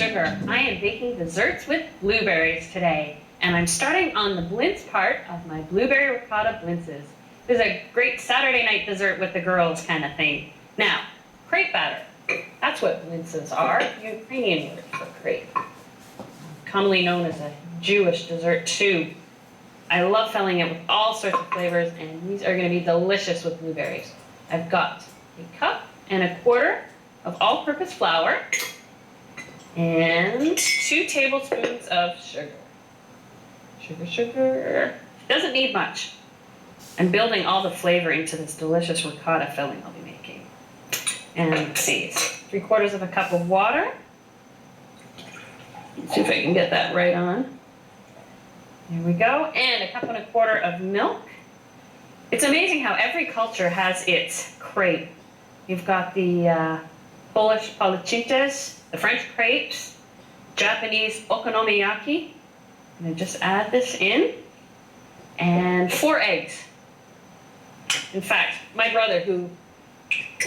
sugar. I am baking desserts with blueberries today, and I'm starting on the Blintz part of my blueberry ricotta Blintzes. This is a great Saturday night dessert with the girls kind of thing. Now, crepe batter. That's what Blintzes are, Ukrainian word for crepe. Commonly known as a Jewish dessert too. I love filling it with all sorts of flavors, and these are going to be delicious with blueberries. I've got a cup and a quarter of all-purpose flour and 2 tablespoons of sugar. Sugar. Doesn't need much. I'm building all the flavor into this delicious ricotta filling I'll be making. And let's see, it's 3/4 of a cup of water. Let's see if I can get that right on. There we go. And 1 1/4 cups of milk. It's amazing how every culture has its crepe. You've got the Polish Blintzes, the French crepes, Japanese okonomiyaki. I'm going to just add this in. And 4 eggs. In fact, my brother, who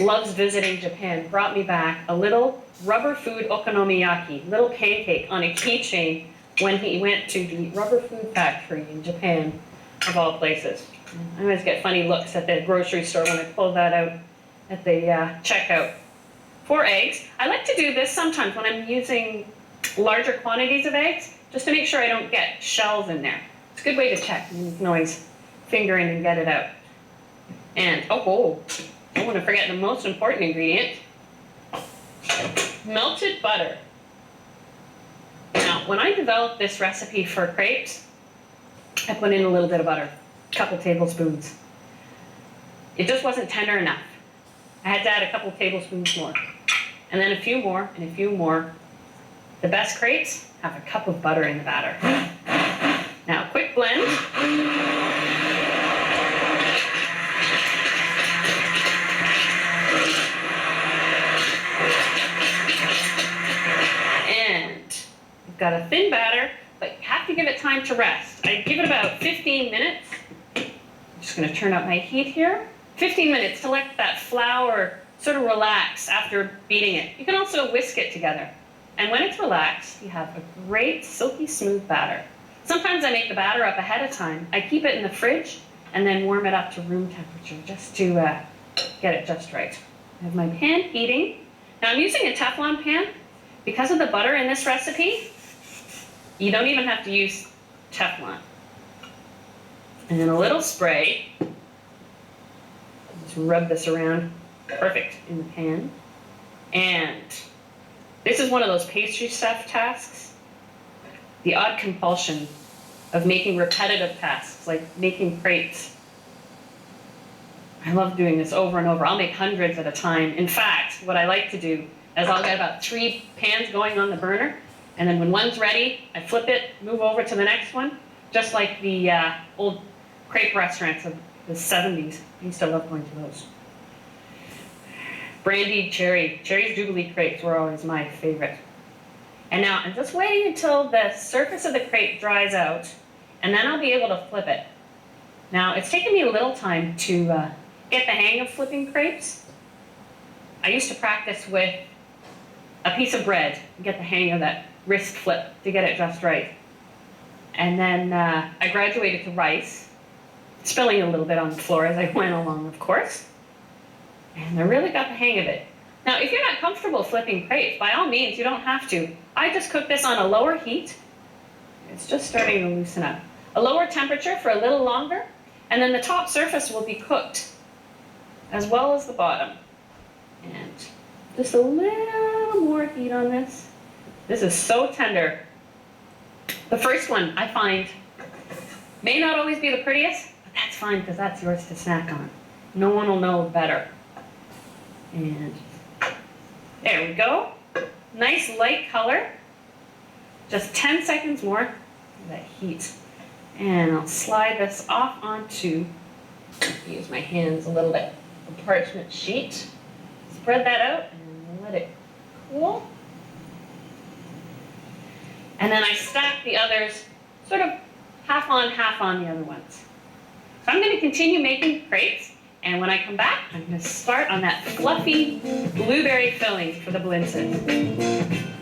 loves visiting Japan, brought me back a little rubber food okonomiyaki, little pancake on a keychain when he went to the rubber food factory in Japan, of all places. I always get funny looks at the grocery store when I pull that out at the checkout. 4 eggs. I like to do this sometimes when I'm using larger quantities of eggs, just to make sure I don't get shells in there. It's a good way to check, and you can always finger in and get it out. And, I don't want to forget the most important ingredient, melted butter. Now, when I developed this recipe for crepes, I put in a little bit of butter, a couple tablespoons. It just wasn't tender enough. I had to add a couple tablespoons more. And then a few more, and a few more. The best crepes have a cup of butter in the batter. Now, quick blend. You've got a thin batter, but you have to give it time to rest. I give it about 15 minutes. I'm just going to turn up my heat here. 15 minutes to let that flour sort of relax after beating it. You can also whisk it together. And when it's relaxed, you have a great silky smooth batter. Sometimes I make the batter up ahead of time. I keep it in the fridge and then warm it up to room temperature just to get it just right. I have my pan heating. Now I'm using a Teflon pan. Because of the butter in this recipe, you don't even have to use Teflon. And then a little spray. Just rub this around. Perfect in the pan. And this is one of those pastry chef tasks. The odd compulsion of making repetitive tasks, like making crepes. I love doing this over and over. I'll make hundreds at a time. In fact, what I like to do is I'll get about 3 pans going on the burner, and then when one's ready, I flip it, move over to the next one, just like the old crepe restaurants of the 70s. I used to love going to those. Brandied cherries Jubilee crepes were always my favorite. And now I'm just waiting until the surface of the crepe dries out, and then I'll be able to flip it. Now, it's taken me a little time to get the hang of flipping crepes. I used to practice with a piece of bread and get the hang of that wrist flip to get it just right. And then I graduated to rice, spilling a little bit on the floor as I went along, of course. And I really got the hang of it. Now, if you're not comfortable flipping crepes, by all means, you don't have to. I just cook this on a lower heat. It's just starting to loosen up. A lower temperature for a little longer, and then the top surface will be cooked, as well as the bottom. And just a little more heat on this. This is so tender. The first one, I find, may not always be the prettiest, but that's fine because that's yours to snack on. No one will know better. And there we go. Nice light color. Just 10 seconds more of that heat. And I'll slide this off onto, use my hands a little bit, a parchment sheet. Spread that out and let it cool. And then I stack the others sort of half on the other ones. So I'm going to continue making crepes, and when I come back, I'm going to start on that fluffy blueberry filling for the Blintzes.